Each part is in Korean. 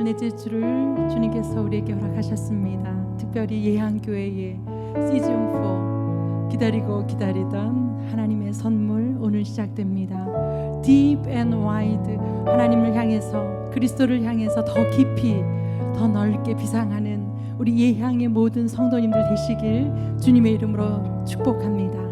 넷째 주를 주님께서 우리에게 허락하셨습니다. 특별히 예한교회의 시즌4 기다리고 기다리던 하나님의 선물 오늘 시작됩니다. Deep and wide, 하나님을 향해서, 그리스도를 향해서 더 깊이 더 넓게 비상하는 우리 예향의 모든 성도님들 되시길 주님의 이름으로 축복합니다.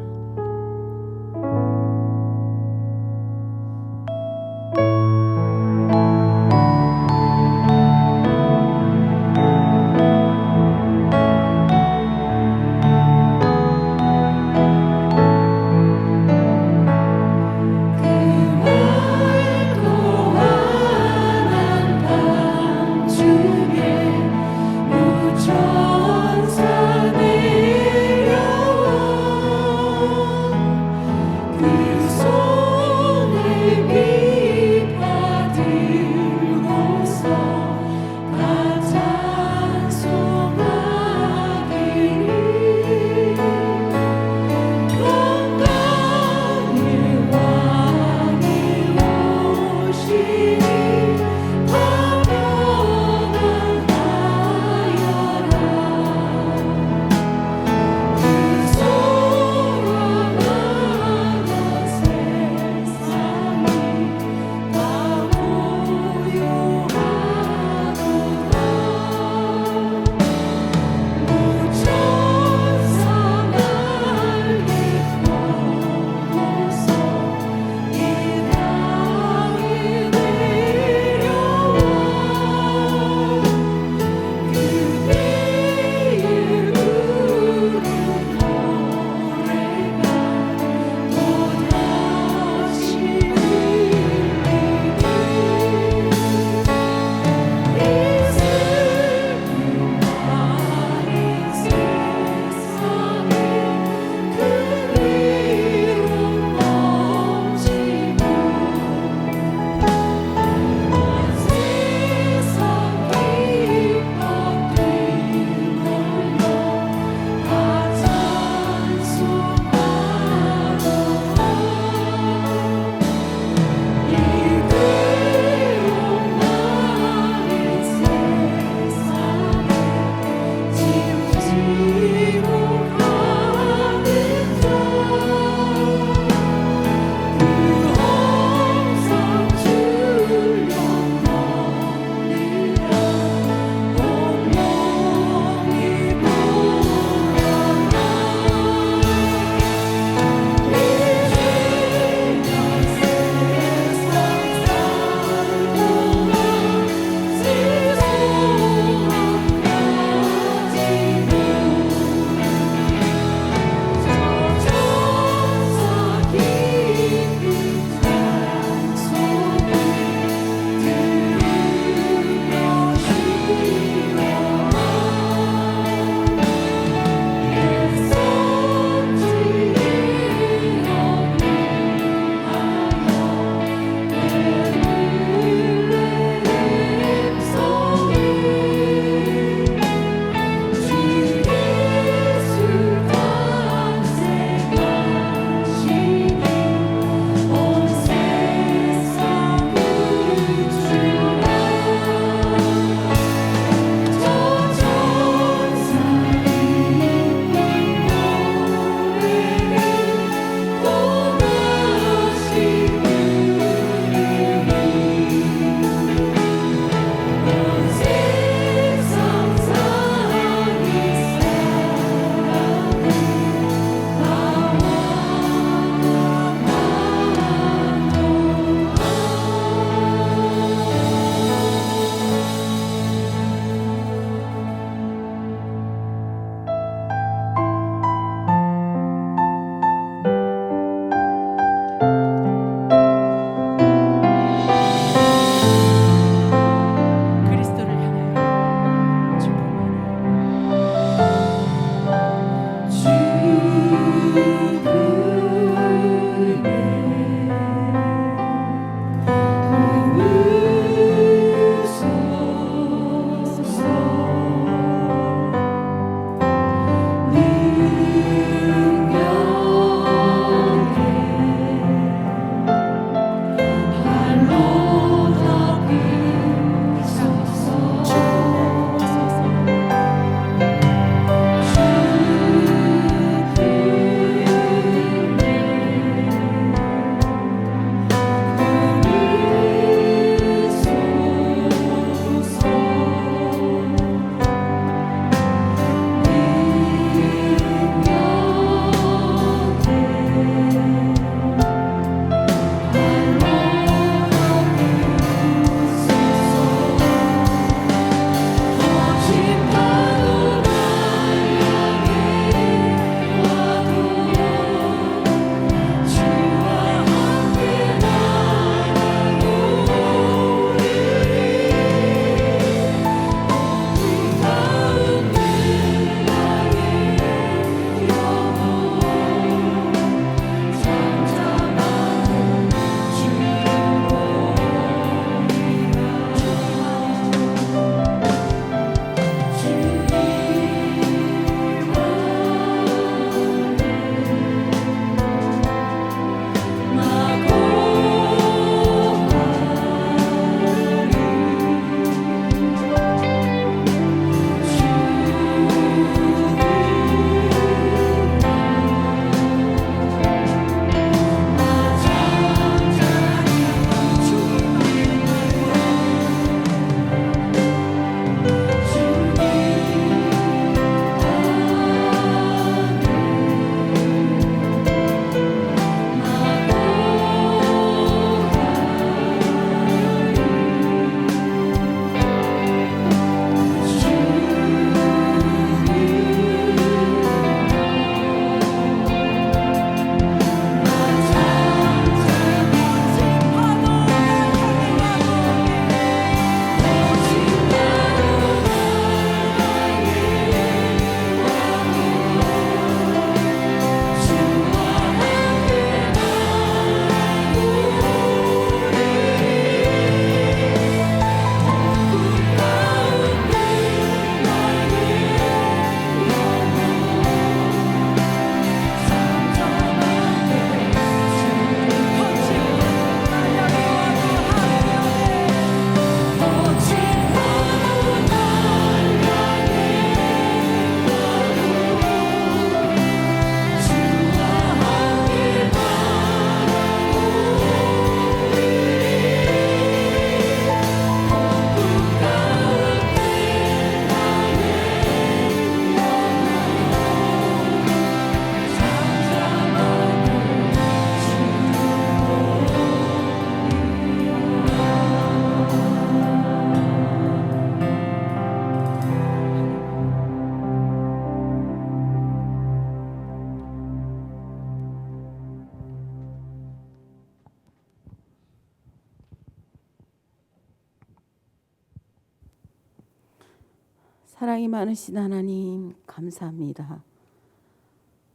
사랑이 많으신 하나님 감사합니다.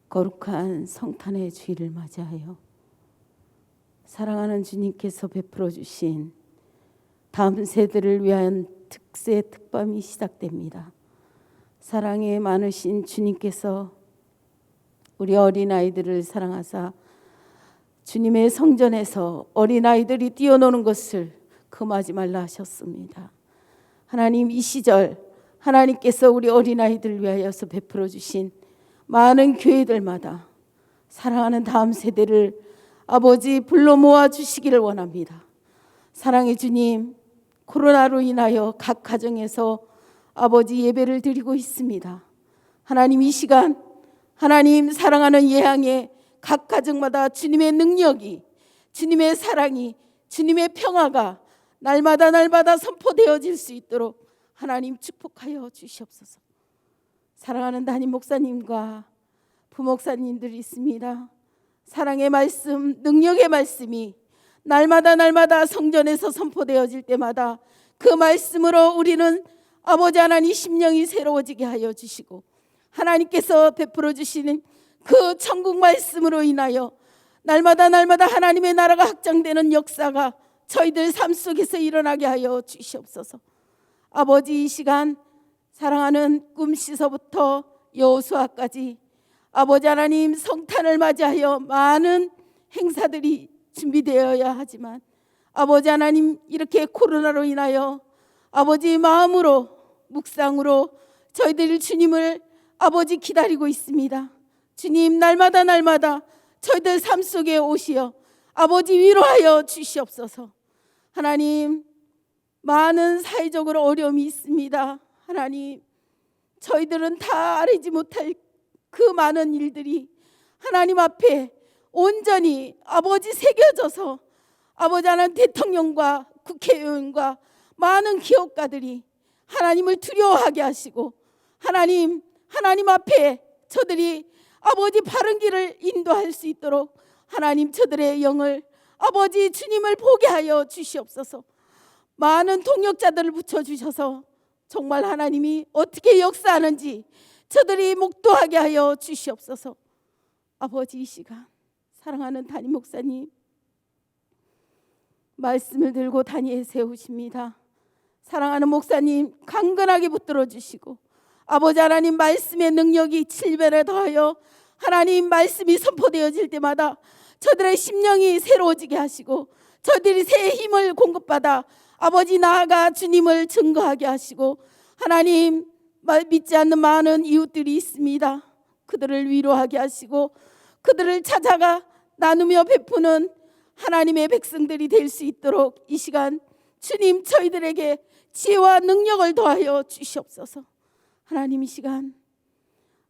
거룩한 성탄의 주일을 맞이하여 사랑하는 주님께서 베풀어 주신 다음 세대를 위한 특세 특밤이 시작됩니다. 사랑이 많으신 주님께서 우리 어린아이들을 사랑하사 주님의 성전에서 어린아이들이 뛰어노는 것을 금하지 말라 하셨습니다. 하나님, 이 시절 하나님께서 우리 어린아이들을 위하여서 베풀어 주신 많은 교회들마다 사랑하는 다음 세대를 아버지 불러 모아 주시기를 원합니다. 사랑의 주님, 코로나로 인하여 각 가정에서 아버지 예배를 드리고 있습니다. 하나님, 이 시간 하나님 사랑하는 예향의 각 가정마다 주님의 능력이, 주님의 사랑이, 주님의 평화가 날마다 선포되어질 수 있도록 하나님 축복하여 주시옵소서. 사랑하는 담임 목사님과 부목사님들이 있습니다. 사랑의 말씀, 능력의 말씀이 날마다 성전에서 선포되어질 때마다 그 말씀으로 우리는 아버지 하나님 심령이 새로워지게 하여 주시고, 하나님께서 베풀어 주시는 그 천국 말씀으로 인하여 날마다 하나님의 나라가 확장되는 역사가 저희들 삶 속에서 일어나게 하여 주시옵소서. 아버지, 이 시간 사랑하는 꿈시서부터 여호수아까지 아버지 하나님 성탄을 맞이하여 많은 행사들이 준비되어야 하지만 아버지 하나님, 이렇게 코로나로 인하여 아버지 마음으로 묵상으로 저희들 주님을 아버지 기다리고 있습니다. 주님, 날마다 저희들 삶 속에 오시어 아버지 위로하여 주시옵소서. 하나님, 많은 사회적으로 어려움이 있습니다. 하나님, 저희들은 다 알지 못할 그 많은 일들이 하나님 앞에 온전히 아버지 새겨져서 아버지 하나님 대통령과 국회의원과 많은 기업가들이 하나님을 두려워하게 하시고 하나님 앞에 저들이 아버지 바른 길을 인도할 수 있도록 하나님 저들의 영을 아버지 주님을 보게 하여 주시옵소서. 많은 동역자들을 붙여주셔서 정말 하나님이 어떻게 역사하는지 저들이 목도하게 하여 주시옵소서. 아버지, 이 시간 사랑하는 담임 목사님 말씀을 들고 단위에 세우십니다. 사랑하는 목사님 강건하게 붙들어 주시고 아버지 하나님 말씀의 능력이 7배를 더하여 하나님 말씀이 선포되어질 때마다 저들의 심령이 새로워지게 하시고 저들이 새 힘을 공급받아 아버지 나아가 주님을 증거하게 하시고 하나님 믿지 않는 많은 이웃들이 있습니다. 그들을 위로하게 하시고 그들을 찾아가 나누며 베푸는 하나님의 백성들이 될 수 있도록 이 시간 주님 저희들에게 지혜와 능력을 더하여 주시옵소서. 하나님, 이 시간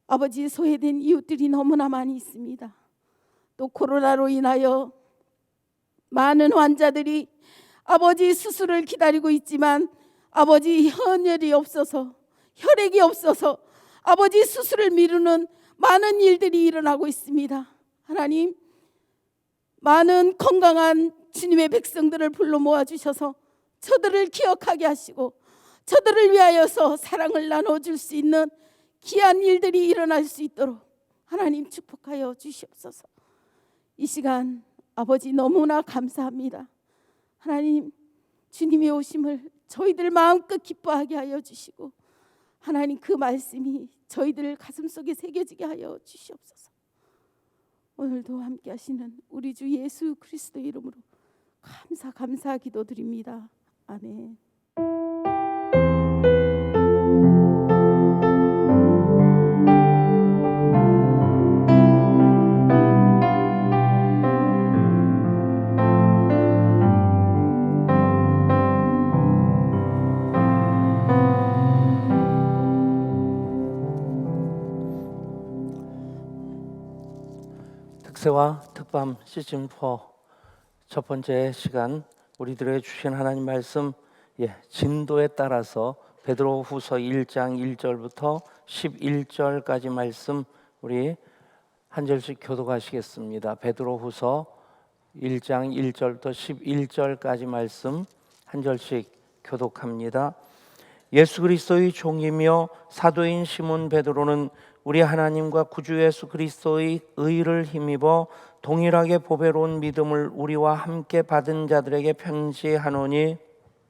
아버지 소외된 이웃들이 너무나 많이 있습니다. 또 코로나로 인하여 많은 환자들이 아버지 수술을 기다리고 있지만 아버지 헌혈이 없어서 혈액이 없어서 아버지 수술을 미루는 많은 일들이 일어나고 있습니다. 하나님, 많은 건강한 주님의 백성들을 불러 모아주셔서 저들을 기억하게 하시고 저들을 위하여서 사랑을 나눠줄 수 있는 귀한 일들이 일어날 수 있도록 하나님 축복하여 주시옵소서. 이 시간 아버지 너무나 감사합니다. 하나님, 주님의 오심을 저희들 마음껏 기뻐하게 하여 주시고 하나님 그 말씀이 저희들 가슴속에 새겨지게 하여 주시옵소서. 오늘도 함께 하시는 우리 주 예수 그리스도의 이름으로 감사 기도드립니다. 아멘. 특세와 특밤 시즌4 첫 번째 시간, 우리들에게 주신 하나님 말씀 진도에 따라서 베드로후서 1장 1절부터 11절까지 말씀 우리 한 절씩 교독하시겠습니다. 베드로후서 1장 1절부터 11절까지 말씀 한 절씩 교독합니다. 예수 그리스도의 종이며 사도인 시몬 베드로는 우리 하나님과 구주 예수 그리스도의 의를 힘입어 동일하게 보배로운 믿음을 우리와 함께 받은 자들에게 편지하노니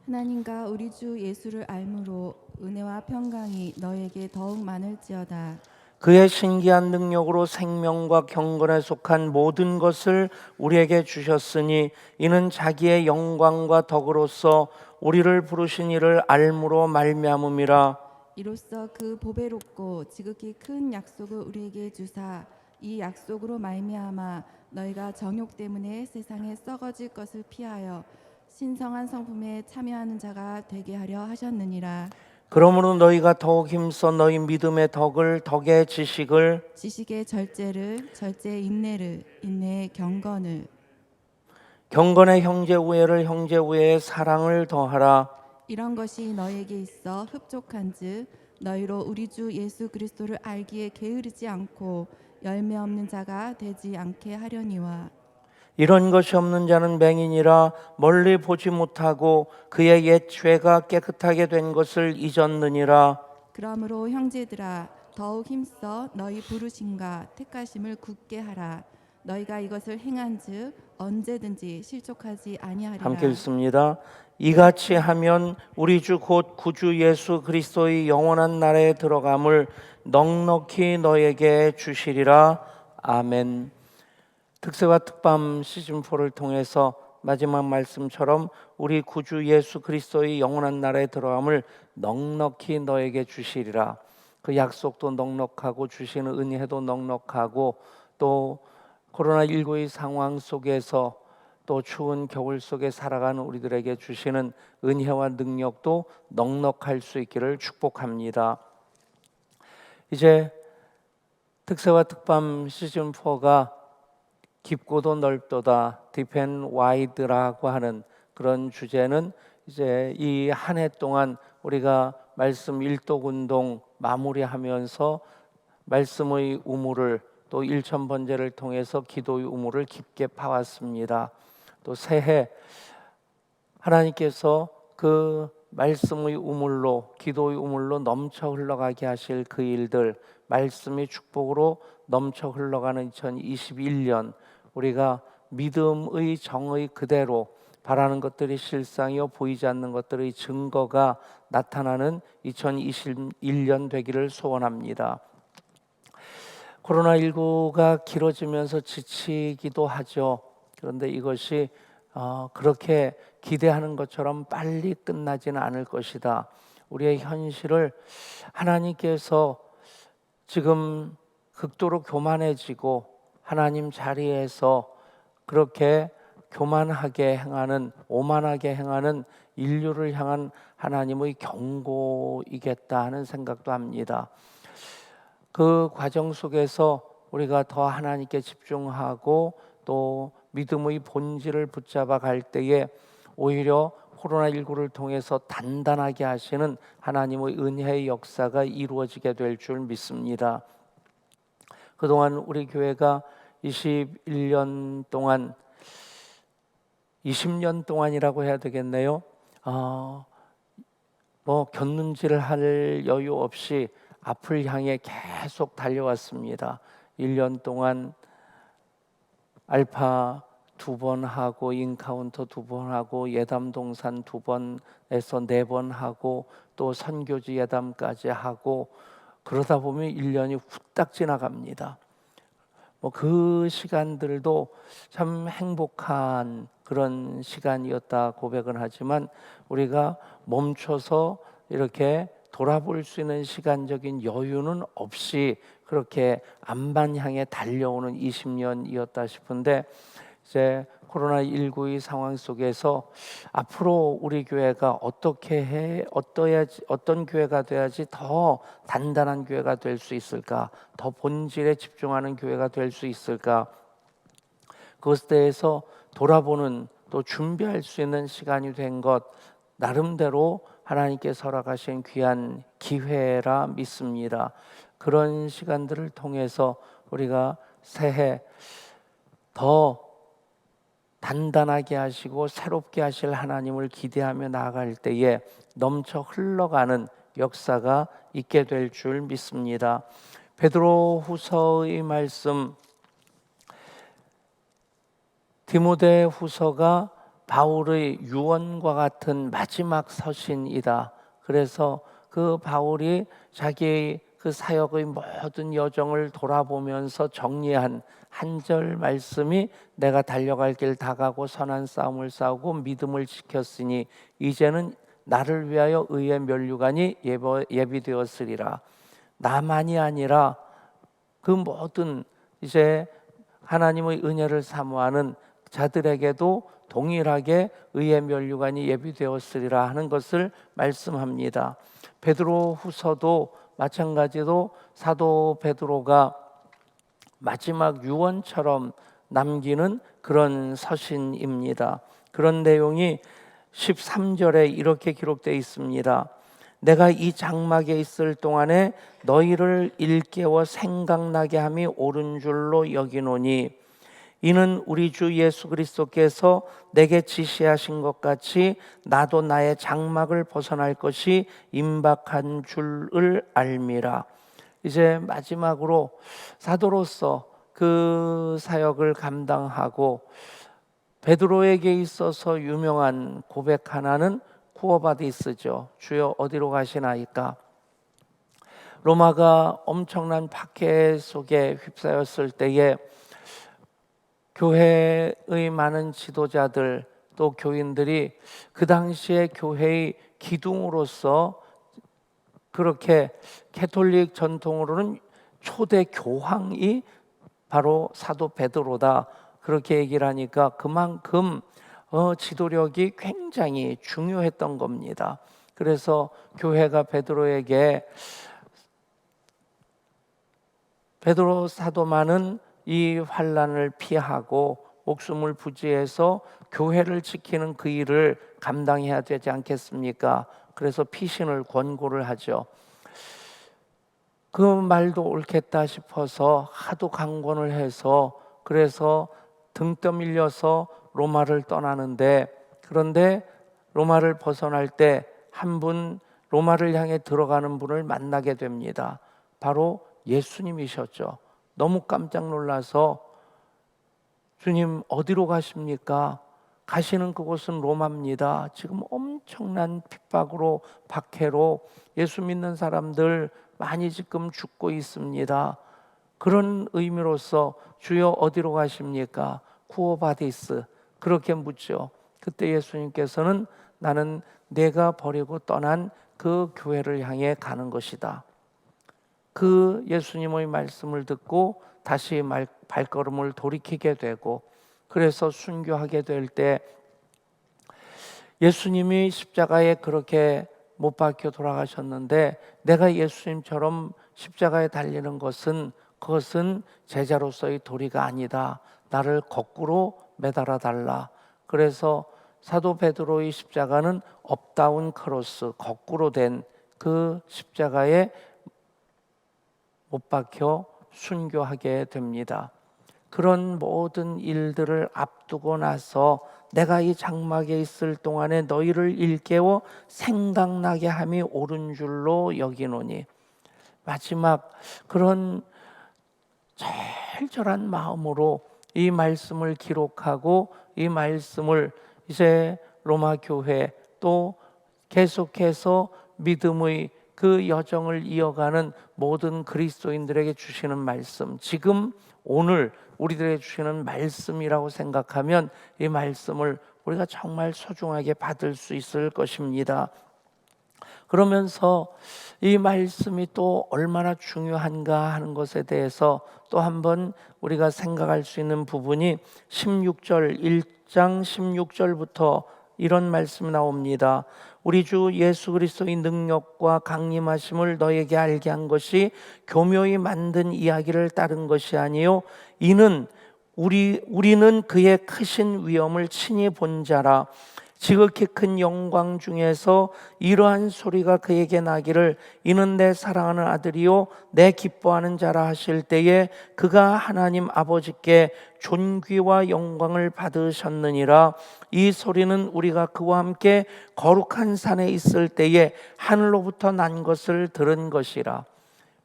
하나님과 우리 주 예수를 알므로 은혜와 평강이 너에게 더욱 많을지어다. 그의 신기한 능력으로 생명과 경건에 속한 모든 것을 우리에게 주셨으니 이는 자기의 영광과 덕으로서 우리를 부르신 이를 알므로 말미암음이라. 이로써 그 보배롭고 지극히 큰 약속을 우리에게 주사 이 약속으로 말미암아 너희가 정욕 때문에 세상에 썩어질 것을 피하여 신성한 성품에 참여하는 자가 되게 하려 하셨느니라. 그러므로 너희가 더욱 힘써 너희 믿음의 덕을, 덕의 지식을, 지식의 절제를, 절제의 인내를, 인내의 경건을, 경건의 형제 우애를, 형제 우애의 사랑을 더하라. 이런 것이 너에게 있어 흡족한즉 너희로 우리 주 예수 그리스도를 알기에 게으르지 않고 열매 없는 자가 되지 않게 하려니와. 이런 것이 없는 자는 맹인이라 멀리 보지 못하고 그의 옛 죄가 깨끗하게 된 것을 잊었느니라. 그러므로 형제들아 더욱 힘써 너희 부르심과 택하심을 굳게 하라. 너희가 이것을 행한즉 언제든지 실족하지 아니하리라. 함께 읽습니다. 이같이 하면 우리 주 곧 구주 예수 그리스도의 영원한 나라에 들어감을 넉넉히 너에게 주시리라. 아멘. 특세와 특밤 시즌4를 통해서 마지막 말씀처럼 우리 구주 예수 그리스도의 영원한 나라에 들어감을 넉넉히 너에게 주시리라. 그 약속도 넉넉하고 주시는 은혜도 넉넉하고 또 코로나19의 상황 속에서 또 추운 겨울 속에 살아가는 우리들에게 주시는 은혜와 능력도 넉넉할 수 있기를 축복합니다. 이제 특세와 특밤 시즌4가 깊고도 넓도다 딥 앤 와이드라고 하는 그런 주제는 이제 이 한 해 동안 우리가 말씀 일독운동 마무리하면서 말씀의 우물을 또 일천번제를 통해서 기도의 우물을 깊게 파왔습니다. 또 새해 하나님께서 그 말씀의 우물로 기도의 우물로 넘쳐 흘러가게 하실 그 일들 말씀의 축복으로 넘쳐 흘러가는 2021년 우리가 믿음의 정의 그대로 바라는 것들이 실상이요 보이지 않는 것들의 증거가 나타나는 2021년 되기를 소원합니다. 코로나19가 길어지면서 지치기도 하죠. 그런데 이것이 그렇게 기대하는 것처럼 빨리 끝나지는 않을 것이다. 우리의 현실을 하나님께서 지금 극도로 교만해지고 하나님 자리에서 그렇게 교만하게 행하는 오만하게 행하는 인류를 향한 하나님의 경고이겠다 하는 생각도 합니다. 그 과정 속에서 우리가 더 하나님께 집중하고 또 믿음의 본질을 붙잡아 갈 때에 오히려 코로나19를 통해서 단단하게 하시는 하나님의 은혜의 역사가 이루어지게 될 줄 믿습니다. 그동안 우리 교회가 21년 동안 20년 동안이라고 해야 되겠네요. 곁눈질을 할 여유 없이 앞을 향해 계속 달려왔습니다. 1년 동안 알파 2번 하고 인카운터 2번 하고 예담 동산 2번에서 4번 하고 또 선교지 예담까지 하고 그러다 보면 1년이 후딱 지나갑니다. 그 시간들도 참 행복한 그런 시간이었다 고백은 하지만 우리가 멈춰서 이렇게 돌아볼 수 있는 시간적인 여유는 없이 그렇게 암만 향해 달려오는 20년이었다 싶은데 이제 코로나19의 상황 속에서 앞으로 우리 교회가 어떤 교회가 돼야지 더 단단한 교회가 될 수 있을까? 더 본질에 집중하는 교회가 될 수 있을까? 그것에 대해서 돌아보는 또 준비할 수 있는 시간이 된 것 나름대로 하나님께서 허락하신 귀한 기회라 믿습니다. 그런 시간들을 통해서 우리가 새해 더 단단하게 하시고 새롭게 하실 하나님을 기대하며 나아갈 때에 넘쳐 흘러가는 역사가 있게 될 줄 믿습니다. 베드로후서의 말씀, 디모데후서가 바울의 유언과 같은 마지막 서신이다. 그래서 그 바울이 자기의 그 사역의 모든 여정을 돌아보면서 정리한 한 절 말씀이 내가 달려갈 길 다가고 선한 싸움을 싸우고 믿음을 지켰으니 이제는 나를 위하여 의의 면류관이 예비되었으리라. 나만이 아니라 그 모든 이제 하나님의 은혜를 사모하는 자들에게도 동일하게 의의 면류관이 예비되었으리라 하는 것을 말씀합니다. 베드로후서도 마찬가지로 사도 베드로가 마지막 유언처럼 남기는 그런 서신입니다. 그런 내용이 13절에 이렇게 기록되어 있습니다. 내가 이 장막에 있을 동안에 너희를 일깨워 생각나게 함이 옳은 줄로 여기노니 이는 우리 주 예수 그리스도께서 내게 지시하신 것 같이 나도 나의 장막을 벗어날 것이 임박한 줄을 알미라. 이제 마지막으로 사도로서 그 사역을 감당하고 베드로에게 있어서 유명한 고백 하나는 쿠어바디스죠. 주여 어디로 가시나이까? 로마가 엄청난 박해 속에 휩싸였을 때에 교회의 많은 지도자들 또 교인들이 그 당시에 교회의 기둥으로서 그렇게 캐톨릭 전통으로는 초대 교황이 바로 사도 베드로다 그렇게 얘기를 하니까 그만큼 지도력이 굉장히 중요했던 겁니다. 그래서 교회가 베드로에게 베드로 사도만은 이 환난을 피하고 목숨을 부지해서 교회를 지키는 그 일을 감당해야 되지 않겠습니까? 그래서 피신을 권고를 하죠. 그 말도 옳겠다 싶어서 하도 강권을 해서 그래서 등 떠밀려서 로마를 떠나는데 그런데 로마를 벗어날 때 한 분 로마를 향해 들어가는 분을 만나게 됩니다. 바로 예수님이셨죠. 너무 깜짝 놀라서 주님 어디로 가십니까? 가시는 그곳은 로마입니다. 지금 엄청난 핍박으로 박해로 예수 믿는 사람들 많이 지금 죽고 있습니다. 그런 의미로서 주여 어디로 가십니까? 쿠오바디스 그렇게 묻죠. 그때 예수님께서는 나는 내가 버리고 떠난 그 교회를 향해 가는 것이다. 그 예수님의 말씀을 듣고 다시 발걸음을 돌이키게 되고 그래서 순교하게 될 때 예수님이 십자가에 그렇게 못 박혀 돌아가셨는데 내가 예수님처럼 십자가에 달리는 것은 그것은 제자로서의 도리가 아니다. 나를 거꾸로 매달아 달라. 그래서 사도 베드로의 십자가는 업다운 크로스 거꾸로 된 그 십자가에 못 박혀 순교하게 됩니다. 그런 모든 일들을 앞두고 나서 내가 이 장막에 있을 동안에 너희를 일깨워 생각나게 함이 옳은 줄로 여기노니 마지막 그런 절절한 마음으로 이 말씀을 기록하고 이 말씀을 이제 로마 교회 또 계속해서 믿음의 그 여정을 이어가는 모든 그리스도인들에게 주시는 말씀, 지금 오늘 우리들에게 주시는 말씀이라고 생각하면 이 말씀을 우리가 정말 소중하게 받을 수 있을 것입니다. 그러면서 이 말씀이 또 얼마나 중요한가 하는 것에 대해서 또 한번 우리가 생각할 수 있는 부분이 16절 1장 16절부터 이런 말씀이 나옵니다. 우리 주 예수 그리스도의 능력과 강림하심을 너에게 알게 한 것이 교묘히 만든 이야기를 따른 것이 아니요 이는 우리는 그의 크신 위엄을 친히 본 자라. 지극히 큰 영광 중에서 이러한 소리가 그에게 나기를 이는 내 사랑하는 아들이요 내 기뻐하는 자라 하실 때에 그가 하나님 아버지께 존귀와 영광을 받으셨느니라. 이 소리는 우리가 그와 함께 거룩한 산에 있을 때에 하늘로부터 난 것을 들은 것이라.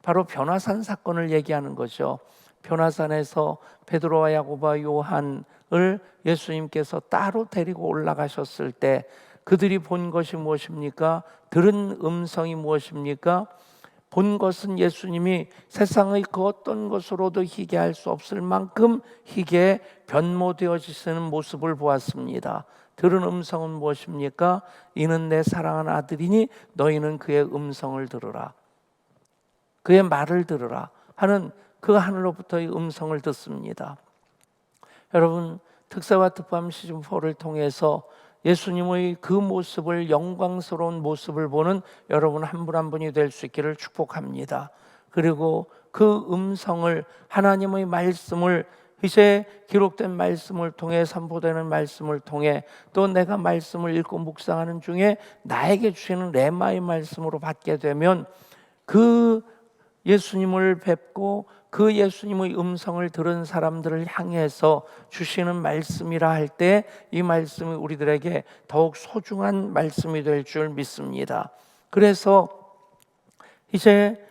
바로 변화산 사건을 얘기하는 거죠. 변화산에서 베드로와 야고보와 요한을 예수님께서 따로 데리고 올라가셨을 때 그들이 본 것이 무엇입니까? 들은 음성이 무엇입니까? 본 것은 예수님이 세상의 그 어떤 것으로도 희게할 수 없을 만큼 희게 변모되어지시는 모습을 보았습니다. 들은 음성은 무엇입니까? 이는 내 사랑하는 아들이니 너희는 그의 음성을 들으라. 그의 말을 들으라 하는 그 하늘로부터의 음성을 듣습니다. 여러분, 특사와 특밤 시즌4를 통해서 예수님의 그 모습을, 영광스러운 모습을 보는 여러분 한 분 한 분이 될 수 있기를 축복합니다. 그리고 그 음성을, 하나님의 말씀을, 이제 기록된 말씀을 통해, 선포되는 말씀을 통해, 또 내가 말씀을 읽고 묵상하는 중에 나에게 주시는 레마의 말씀으로 받게 되면 그 예수님을 뵙고 그 예수님의 음성을 들은 사람들을 향해서 주시는 말씀이라 할 때 이 말씀이 우리들에게 더욱 소중한 말씀이 될 줄 믿습니다. 그래서 이제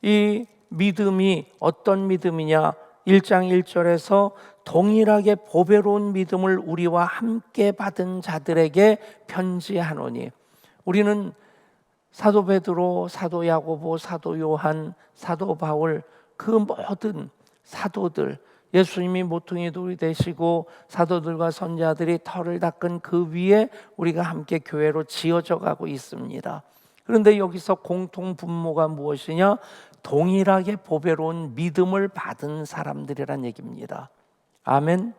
이 믿음이 어떤 믿음이냐, 1장 1절에서 동일하게 보배로운 믿음을 우리와 함께 받은 자들에게 편지하노니, 우리는 사도 베드로, 사도 야고보, 사도 요한, 사도 바울, 그 모든 사도들, 예수님이 모퉁이 돌이 되시고 사도들과 선지자들이 털을 닦은 그 위에 우리가 함께 교회로 지어져 가고 있습니다. 그런데 여기서 공통 분모가 무엇이냐? 동일하게 보배로운 믿음을 받은 사람들이란 얘기입니다. 아멘.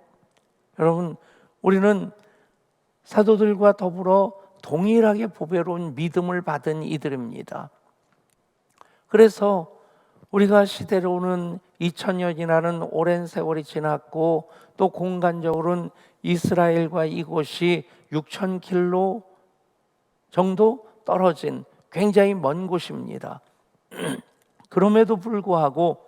여러분, 우리는 사도들과 더불어 동일하게 보배로운 믿음을 받은 이들입니다. 그래서 우리가 시대로는 2000년이라는 오랜 세월이 지났고, 또 공간적으로는 이스라엘과 이곳이 6000km 정도 떨어진 굉장히 먼 곳입니다. 그럼에도 불구하고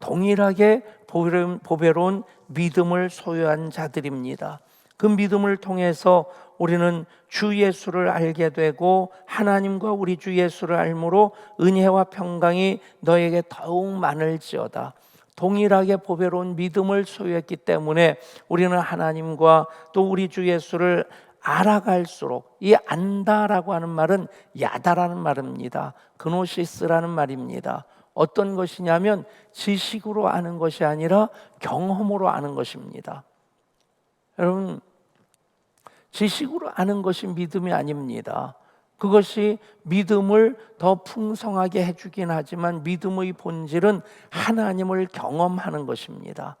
동일하게 보배로운 믿음을 소유한 자들입니다. 그 믿음을 통해서 우리는 주 예수를 알게 되고 하나님과 우리 주 예수를 알므로 은혜와 평강이 너에게 더욱 많을지어다. 동일하게 보배로운 믿음을 소유했기 때문에 우리는 하나님과 또 우리 주 예수를 알아갈수록, 이 안다라고 하는 말은 야다라는 말입니다. 그노시스라는 말입니다. 어떤 것이냐면 지식으로 아는 것이 아니라 경험으로 아는 것입니다. 여러분, 지식으로 아는 것이 믿음이 아닙니다. 그것이 믿음을 더 풍성하게 해주긴 하지만 믿음의 본질은 하나님을 경험하는 것입니다.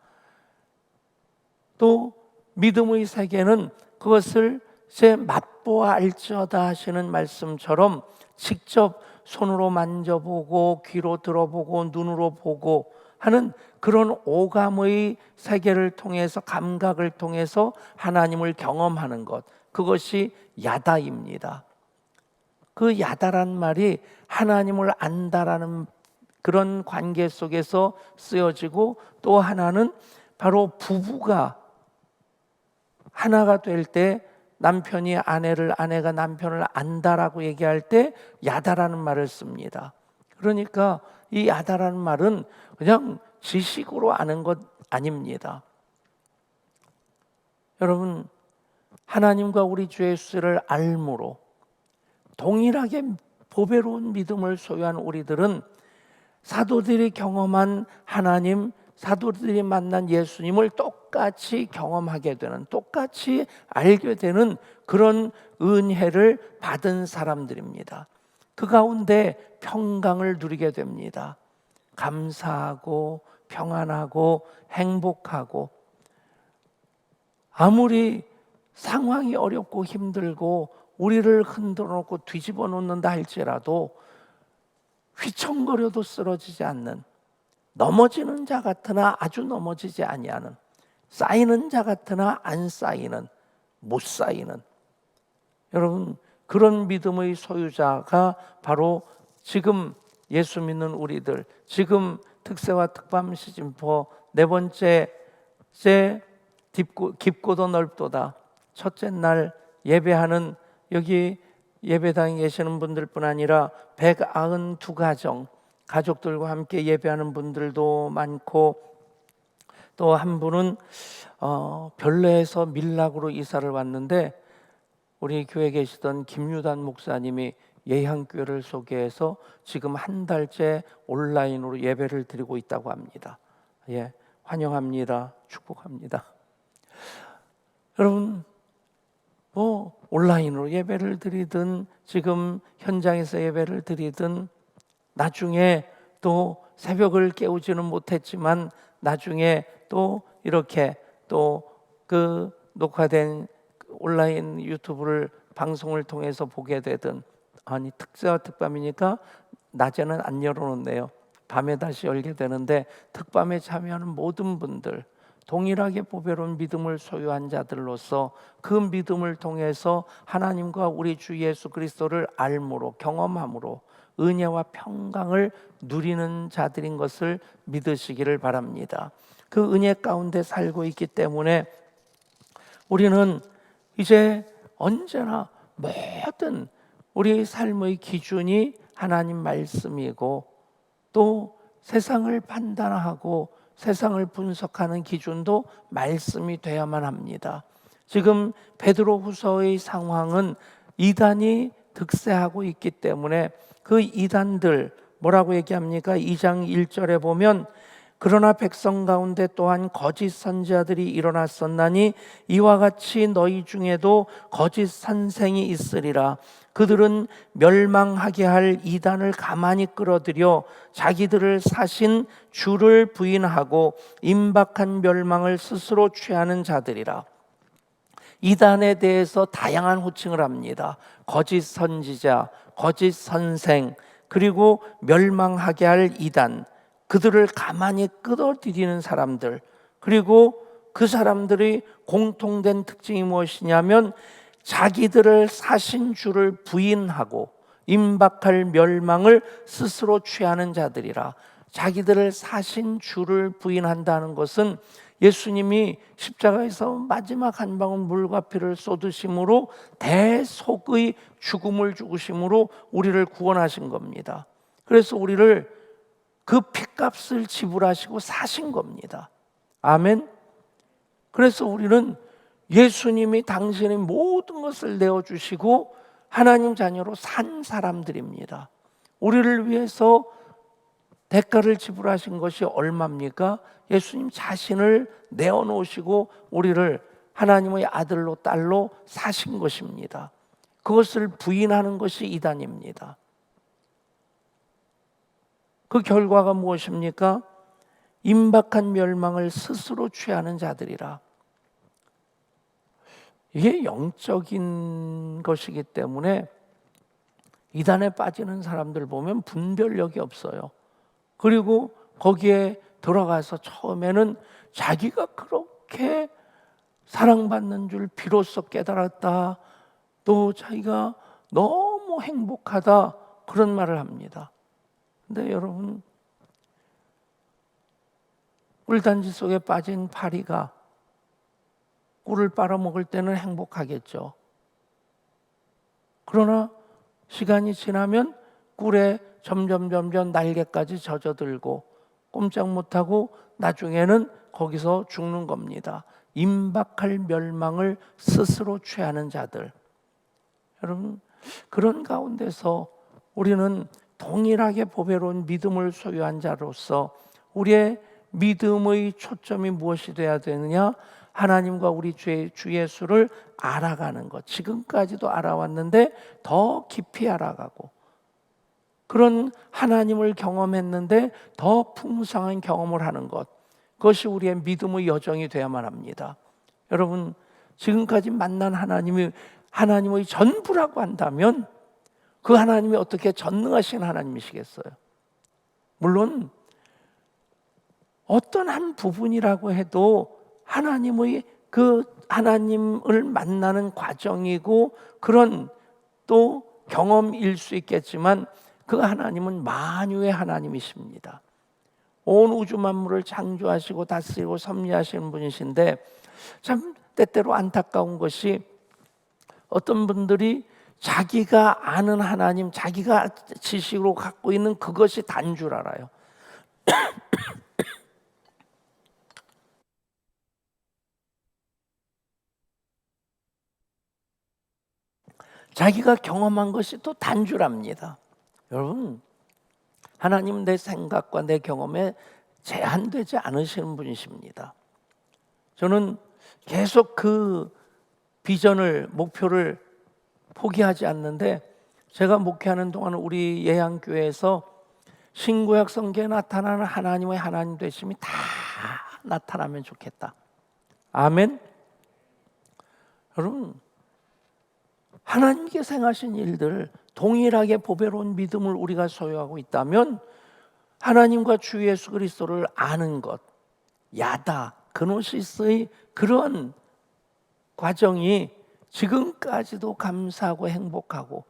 또 믿음의 세계는 그것을 제 맛보아 알지어다 하시는 말씀처럼 직접 손으로 만져보고 귀로 들어보고 눈으로 보고 하는 그런 오감의 세계를 통해서, 감각을 통해서 하나님을 경험하는 것, 그것이 야다입니다. 그 야다란 말이 하나님을 안다라는 그런 관계 속에서 쓰여지고, 또 하나는 바로 부부가 하나가 될 때 남편이 아내를, 아내가 남편을 안다라고 얘기할 때 야다라는 말을 씁니다. 그러니까 이 야다라는 말은 그냥 지식으로 아는 것 아닙니다. 여러분, 하나님과 우리 주 예수를 알므로 동일하게 보배로운 믿음을 소유한 우리들은 사도들이 경험한 하나님, 사도들이 만난 예수님을 똑같이 경험하게 되는, 똑같이 알게 되는 그런 은혜를 받은 사람들입니다. 그 가운데 평강을 누리게 됩니다. 감사하고 평안하고 행복하고, 아무리 상황이 어렵고 힘들고 우리를 흔들어 놓고 뒤집어 놓는다 할지라도 휘청거려도 쓰러지지 않는, 넘어지는 자 같으나 아주 넘어지지 아니하는, 쌓이는 자 같으나 안 쌓이는 못 쌓이는, 여러분 그런 믿음의 소유자가 바로 지금 예수 믿는 우리들, 지금 특세와 특밤 시즌포 네 번째 깊고도 넓도다 첫째 날 예배하는 여기 예배당에 계시는 분들뿐 아니라 192가정 가족들과 함께 예배하는 분들도 많고, 또 한 분은 별내에서 밀락으로 이사를 왔는데 우리 교회에 계시던 김유단 목사님이 예향교회를 소개해서 지금 한 달째 온라인으로 예배를 드리고 있다고 합니다. 예, 환영합니다. 축복합니다. 여러분 뭐 온라인으로 예배를 드리든 지금 현장에서 예배를 드리든 나중에 또 새벽을 깨우지는 못했지만 나중에 또 이렇게 또 그 녹화된 온라인 유튜브를 방송을 통해서 보게 되든, 아니 특세와 특밤이니까 낮에는 안 열어놓네요. 밤에 다시 열게 되는데 특밤에 참여하는 모든 분들, 동일하게 보배로운 믿음을 소유한 자들로서 그 믿음을 통해서 하나님과 우리 주 예수 그리스도를 알므로 경험함으로 은혜와 평강을 누리는 자들인 것을 믿으시기를 바랍니다. 그 은혜 가운데 살고 있기 때문에 우리는 이제 언제나 모든 우리 삶의 기준이 하나님 말씀이고, 또 세상을 판단하고 세상을 분석하는 기준도 말씀이 돼야만 합니다. 지금 베드로후서의 상황은 이단이 득세하고 있기 때문에 그 이단들 뭐라고 얘기합니까? 2장 1절에 보면 그러나 백성 가운데 또한 거짓 선지자들이 일어났었나니 이와 같이 너희 중에도 거짓 선생이 있으리라. 그들은 멸망하게 할 이단을 가만히 끌어들여 자기들을 사신 주를 부인하고 임박한 멸망을 스스로 취하는 자들이라. 이단에 대해서 다양한 호칭을 합니다. 거짓 선지자, 거짓 선생, 그리고 멸망하게 할 이단, 그들을 가만히 끌어들이는 사람들, 그리고 그 사람들의 공통된 특징이 무엇이냐면 자기들을 사신 주를 부인하고 임박할 멸망을 스스로 취하는 자들이라. 자기들을 사신 주를 부인한다는 것은 예수님이 십자가에서 마지막 한 방울 물과 피를 쏟으심으로 대속의 죽음을 죽으심으로 우리를 구원하신 겁니다. 그래서 우리를 그 핏값을 지불하시고 사신 겁니다. 아멘. 그래서 우리는 예수님이 당신의 모든 것을 내어주시고 하나님 자녀로 산 사람들입니다. 우리를 위해서 대가를 지불하신 것이 얼마입니까? 예수님 자신을 내어놓으시고 우리를 하나님의 아들로 딸로 사신 것입니다. 그것을 부인하는 것이 이단입니다. 그 결과가 무엇입니까? 임박한 멸망을 스스로 취하는 자들이라. 이게 영적인 것이기 때문에 이단에 빠지는 사람들 보면 분별력이 없어요. 그리고 거기에 들어가서 처음에는 자기가 그렇게 사랑받는 줄 비로소 깨달았다, 또 자기가 너무 행복하다, 그런 말을 합니다. 근데 여러분, 꿀단지 속에 빠진 파리가 꿀을 빨아먹을 때는 행복하겠죠. 그러나 시간이 지나면 꿀에 점점 날개까지 젖어들고 꼼짝 못하고 나중에는 거기서 죽는 겁니다. 임박할 멸망을 스스로 취하는 자들. 여러분, 그런 가운데서 우리는 동일하게 보배로운 믿음을 소유한 자로서 우리의 믿음의 초점이 무엇이 되어야 되느냐? 하나님과 우리 주 예수를 알아가는 것. 지금까지도 알아왔는데 더 깊이 알아가고, 그런 하나님을 경험했는데 더 풍성한 경험을 하는 것, 그것이 우리의 믿음의 여정이 되어야만 합니다. 여러분, 지금까지 만난 하나님이 하나님의 전부라고 한다면 그 하나님이 어떻게 전능하신 하나님이시겠어요? 물론 어떤 한 부분이라고 해도 하나님의 그 하나님을 만나는 과정이고 그런 또 경험일 수 있겠지만 그 하나님은 만유의 하나님이십니다. 온 우주 만물을 창조하시고 다스리고 섭리하시는 분이신데 참 때때로 안타까운 것이 어떤 분들이 자기가 아는 하나님, 자기가 지식으로 갖고 있는 그것이 단 줄 알아요. 자기가 경험한 것이 또 단 줄 압니다. 여러분, 하나님은 내 생각과 내 경험에 제한되지 않으시는 분이십니다. 저는 계속 그 비전을, 목표를 포기하지 않는데, 제가 목회하는 동안 우리 예양교회에서 신구약 성경에 나타나는 하나님의 하나님 되심이 다 나타나면 좋겠다. 아멘. 여러분, 하나님께서 행하신 일들 동일하게 보배로운 믿음을 우리가 소유하고 있다면 하나님과 주 예수 그리스도를 아는 것, 야다, 그노시스의 그런 과정이 지금까지도 감사하고 행복하고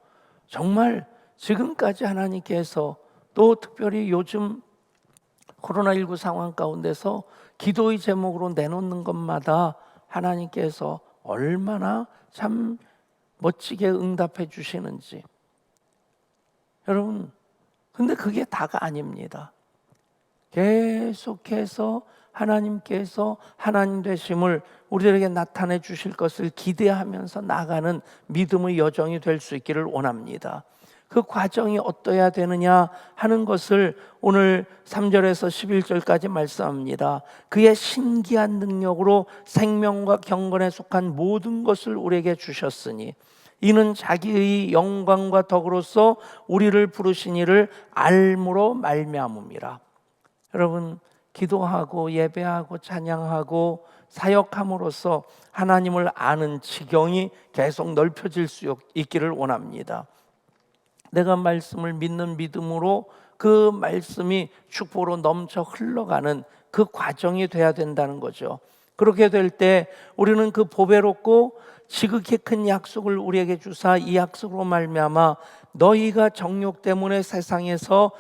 정말 지금까지 하나님께서 또 특별히 요즘 코로나19 상황 가운데서 기도의 제목으로 내놓는 것마다 하나님께서 얼마나 참 멋지게 응답해 주시는지. 여러분, 근데 그게 다가 아닙니다. 계속해서 하나님께서 하나님 되심을 우리들에게 나타내 주실 것을 기대하면서 나가는 믿음의 여정이 될 수 있기를 원합니다. 그 과정이 어떠해야 되느냐 하는 것을 오늘 3절에서 11절까지 말씀합니다. 그의 신기한 능력으로 생명과 경건에 속한 모든 것을 우리에게 주셨으니 이는 자기의 영광과 덕으로서 우리를 부르신 이를 알므로 말미암음이라. 여러분, 기도하고 예배하고 찬양하고 사역함으로써 하나님을 아는 지경이 계속 넓혀질 수 있기를 원합니다. 내가 말씀을 믿는 믿음으로 그 말씀이 축복으로 넘쳐 흘러가는 그 과정이 돼야 된다는 거죠. 그렇게 될 때 우리는 그 보배롭고 지극히 큰 약속을 우리에게 주사 이 약속으로 말미암아 너희가 정욕 때문에 세상에서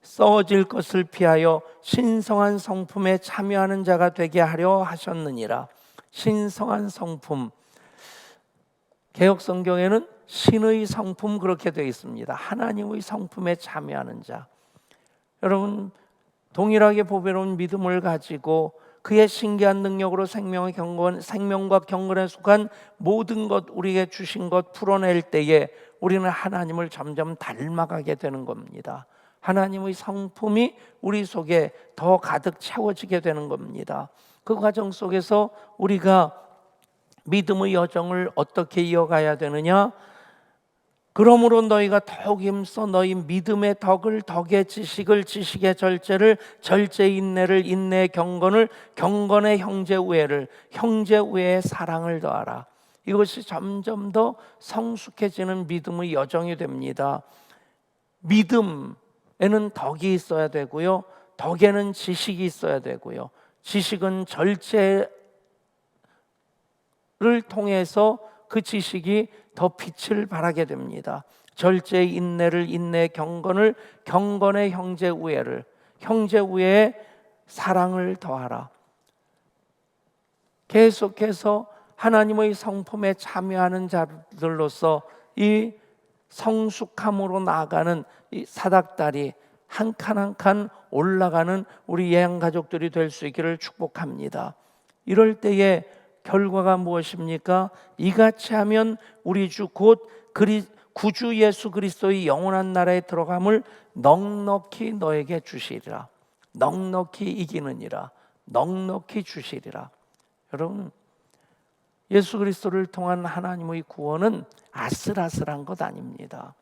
썩어질 것을 피하여 신성한 성품에 참여하는 자가 되게 하려 하셨느니라. 신성한 성품, 개역 성경에는 신의 성품 그렇게 되어 있습니다. 하나님의 성품에 참여하는 자. 여러분, 동일하게 보배로운 믿음을 가지고 그의 신기한 능력으로 생명과 경건에 속한 모든 것 우리에게 주신 것 풀어낼 때에 우리는 하나님을 점점 닮아가게 되는 겁니다. 하나님의 성품이 우리 속에 더 가득 채워지게 되는 겁니다. 그 과정 속에서 우리가 믿음의 여정을 어떻게 이어가야 되느냐? 그러므로 너희가 더욱 힘써 너희 믿음의 덕을 덕의 지식을 지식의 절제를 절제의 인내를 인내의 경건을 경건의 형제 우애를 형제 우애의 사랑을 더하라. 이것이 점점 더 성숙해지는 믿음의 여정이 됩니다. 믿음에는 덕이 있어야 되고요, 덕에는 지식이 있어야 되고요, 지식은 절제를 통해서 그 지식이 더 빛을 발하게 됩니다. 절제의 인내를 인내의 경건을 경건의 형제 우애를 형제 우애의 사랑을 더하라. 계속해서 하나님의 성품에 참여하는 자들로서 이 성숙함으로 나아가는 이 사닥다리 한 칸 한 칸 올라가는 우리 예양 가족들이 될 수 있기를 축복합니다. 이럴 때에 결과가 무엇입니까? 이같이 하면 우리 주 곧 구주 예수 그리스도의 영원한 나라에 들어감을 넉넉히 너에게 주시리라. 넉넉히 이기느니라. 넉넉히 주시리라. 여러분, 예수 그리스도를 통한 하나님의 구원은 아슬아슬한 것 아닙니다.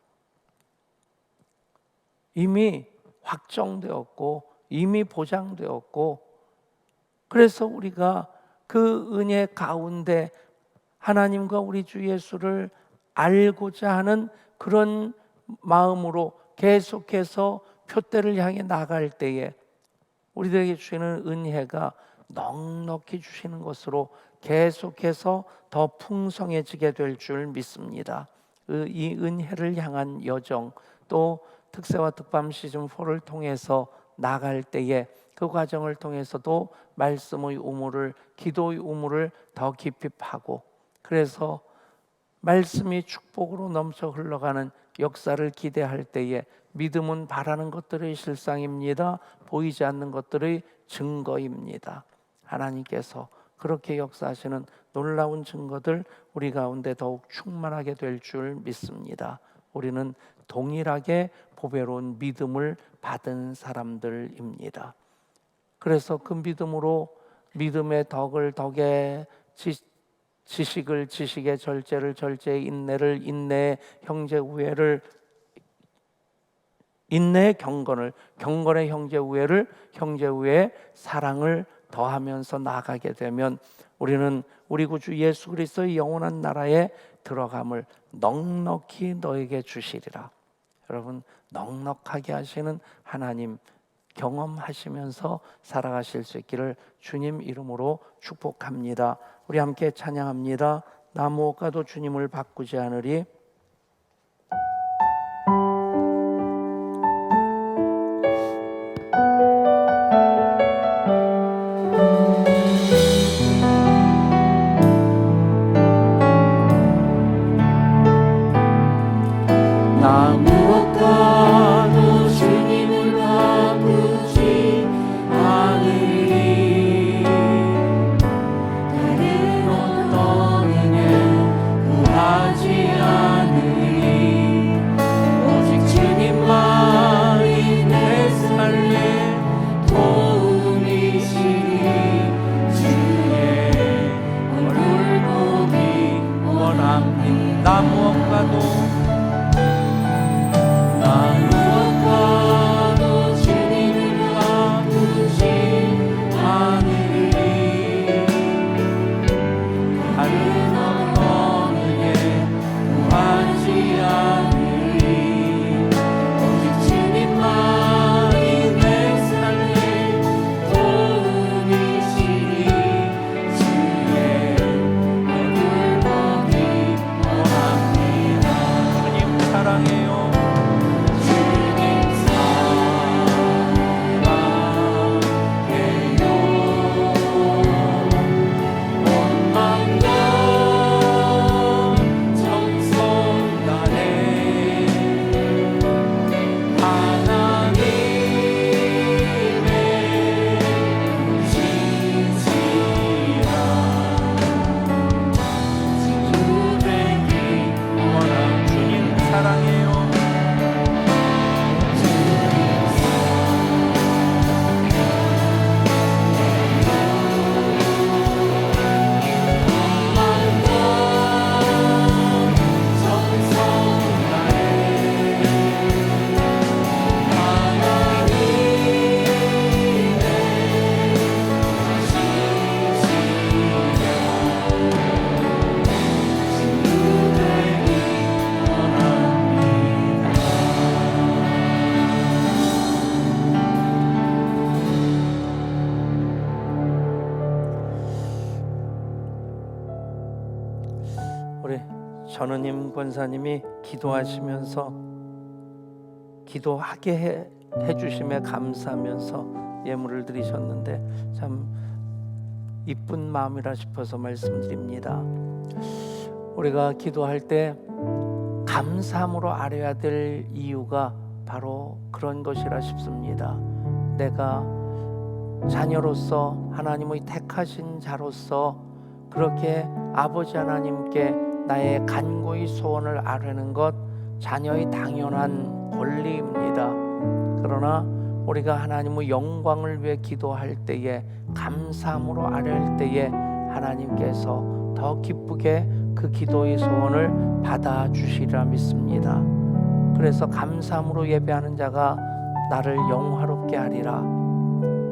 이미 확정되었고 이미 보장되었고, 그래서 우리가 그 은혜 가운데 하나님과 우리 주 예수를 알고자 하는 그런 마음으로 계속해서 표대를 향해 나갈 때에 우리들에게 주시는 은혜가 넉넉히 주시는 것으로 계속해서 더 풍성해지게 될 줄 믿습니다. 이 은혜를 향한 여정, 또 특세와 특밤 시즌 4를 통해서 나갈 때에 그 과정을 통해서도 말씀의 우물을, 기도의 우물을 더 깊이 파고, 그래서 말씀이 축복으로 넘쳐 흘러가는 역사를 기대할 때에 믿음은 바라는 것들의 실상입니다. 보이지 않는 것들의 증거입니다. 하나님께서 그렇게 역사하시는 놀라운 증거들 우리 가운데 더욱 충만하게 될 줄 믿습니다. 우리는 동일하게 보배로운 믿음을 받은 사람들입니다. 그래서 그 믿음으로 믿음의 덕을 덕에, 지식을 지식의, 절제를 절제에, 인내를 인내에, 형제 우애를 인내의 경건을, 경건의 형제 우애를, 형제 우애의 사랑을 더하면서 나아가게 되면 우리는 우리 구주 예수 그리스도의 영원한 나라에 들어감을 넉넉히 너에게 주시리라. 여러분, 넉넉하게 하시는 하나님 경험하시면서 살아가실 수 있기를 주님 이름으로 축복합니다. 우리 함께 찬양합니다. 나 무엇과도 주님을 바꾸지 않으리. 나 무엇과도 주님을 바꾸지 않으리. 다른 어떤 은혜 구하지 않으리. 오직 주님만이 내 삶의 도움이시니 주의 얼굴 보기 원합니다. 나 무엇과도 주님을 바꾸지 않으리. 다른 어떤 은혜 구하지 않으리. 오직 주님만이 내 삶의 도움이시니 주의 얼굴 보기 원합니다. 주님 사랑해요. 우리 전우님 권사님이 기도하시면서 기도하게 해주심에 감사하면서 예물을 드리셨는데 참 이쁜 마음이라 싶어서 말씀드립니다. 우리가 기도할 때 감사함으로 아뢰야 될 이유가 바로 그런 것이라 싶습니다. 내가 자녀로서 하나님의 택하신 자로서 그렇게 아버지 하나님께 나의 간구의 소원을 아뢰는 것 자녀의 당연한 권리입니다. 그러나 우리가 하나님의 영광을 위해 기도할 때에 감사함으로 아뢰할 때에 하나님께서 더 기쁘게 그 기도의 소원을 받아주시리라 믿습니다. 그래서 감사함으로 예배하는 자가 나를 영화롭게 하리라.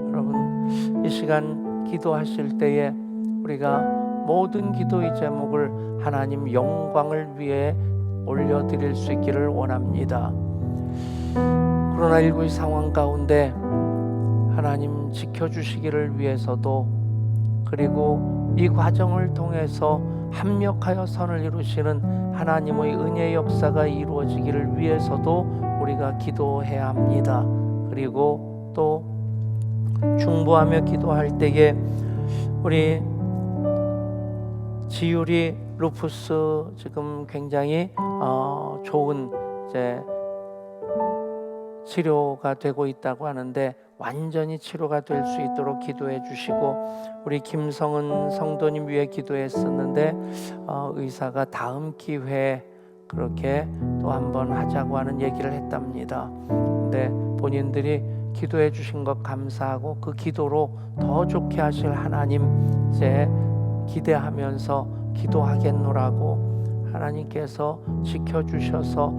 여러분, 이 시간 기도하실 때에 우리가 모든 기도의 제목을 하나님 영광을 위해 올려드릴 수 있기를 원합니다. 코로나19의 상황 가운데 하나님 지켜주시기를 위해서도 그리고 이 과정을 통해서 합력하여 선을 이루시는 하나님의 은혜의 역사가 이루어지기를 위해서도 우리가 기도해야 합니다. 그리고 또 중보하며 기도할 때에 우리 지율이 루푸스 지금 굉장히 좋은 이제 치료가 되고 있다고 하는데 완전히 치료가 될 수 있도록 기도해 주시고, 우리 김성은 성도님 위해 기도했었는데 의사가 다음 기회에 그렇게 또 한번 하자고 하는 얘기를 했답니다. 근데 본인들이 기도해 주신 것 감사하고 그 기도로 더 좋게 하실 하나님 이제 기대하면서 기도하겠노라고 하나님께서 지켜주셔서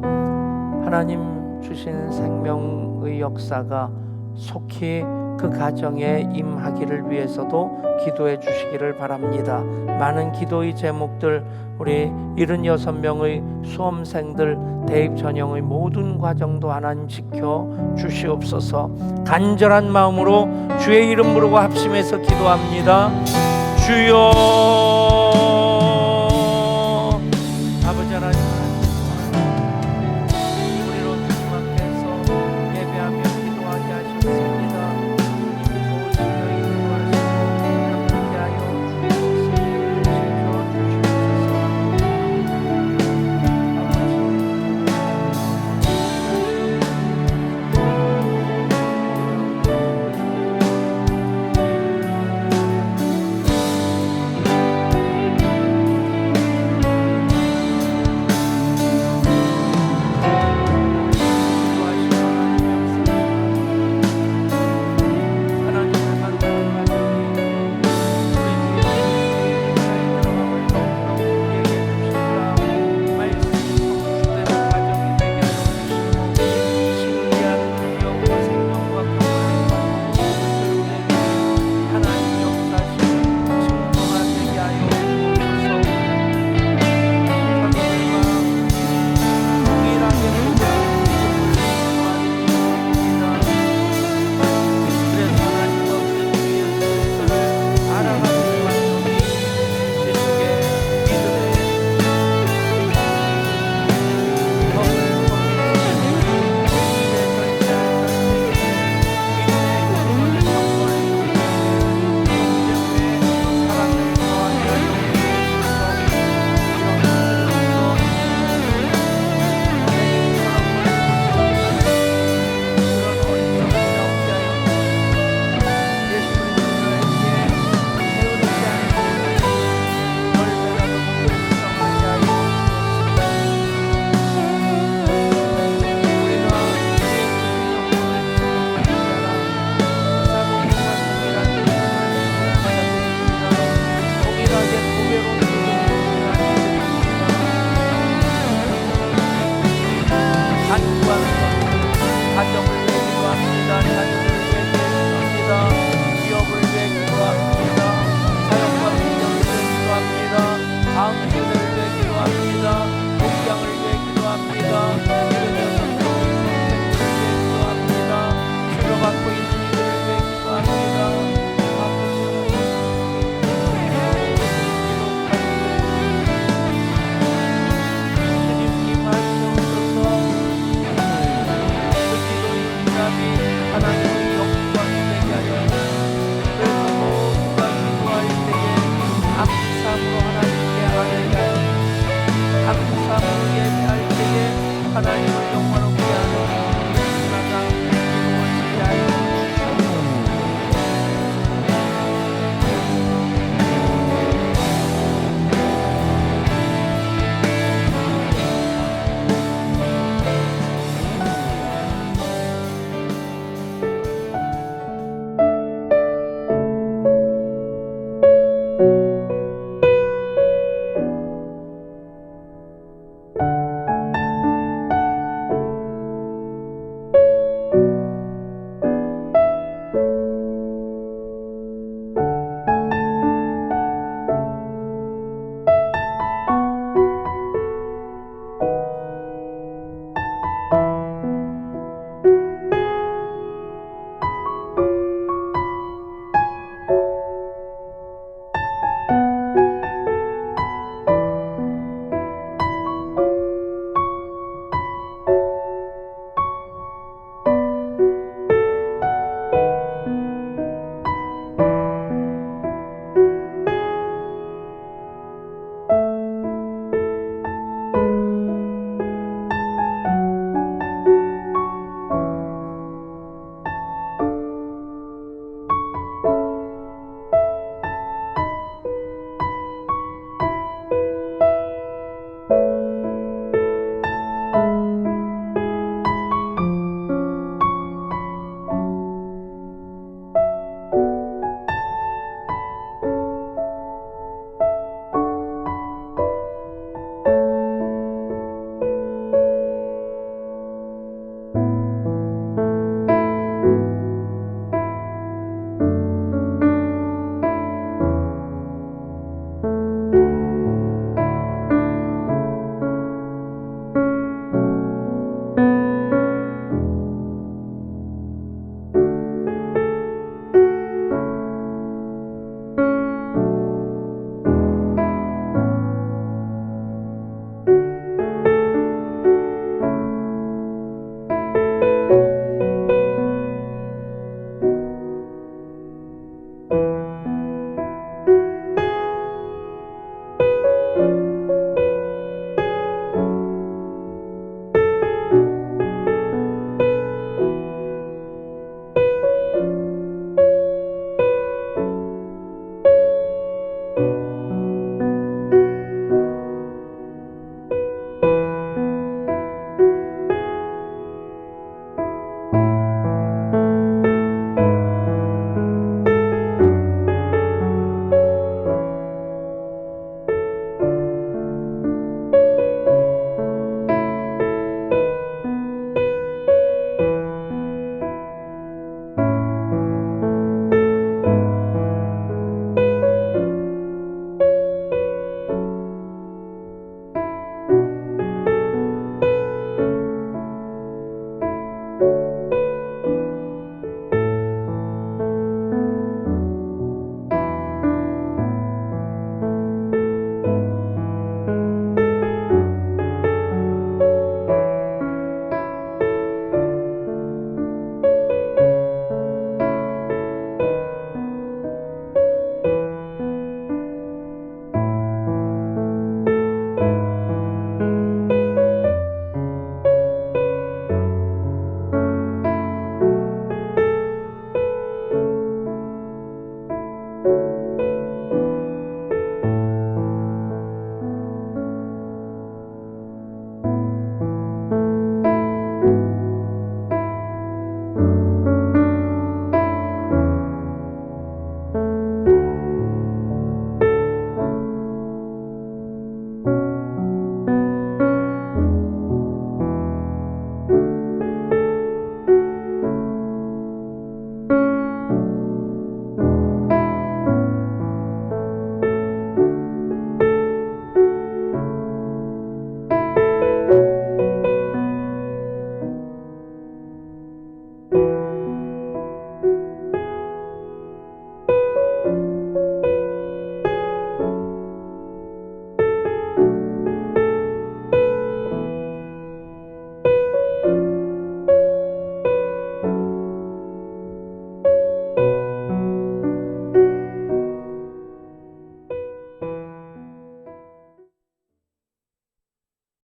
하나님 주신 생명의 역사가 속히 그 가정에 임하기를 위해서도 기도해 주시기를 바랍니다. 많은 기도의 제목들, 우리 76명의 수험생들 대입 전형의 모든 과정도 하나님 지켜 주시옵소서. 간절한 마음으로 주의 이름 부르고 합심해서 기도합니다. 주여, 아버지 하나님, 우리로 주님 앞에서 예배하며 기도하게 하셨습니다. 주님 좋으시며 인도하시고 함께하여 주시옵소서. 지켜주시옵소서.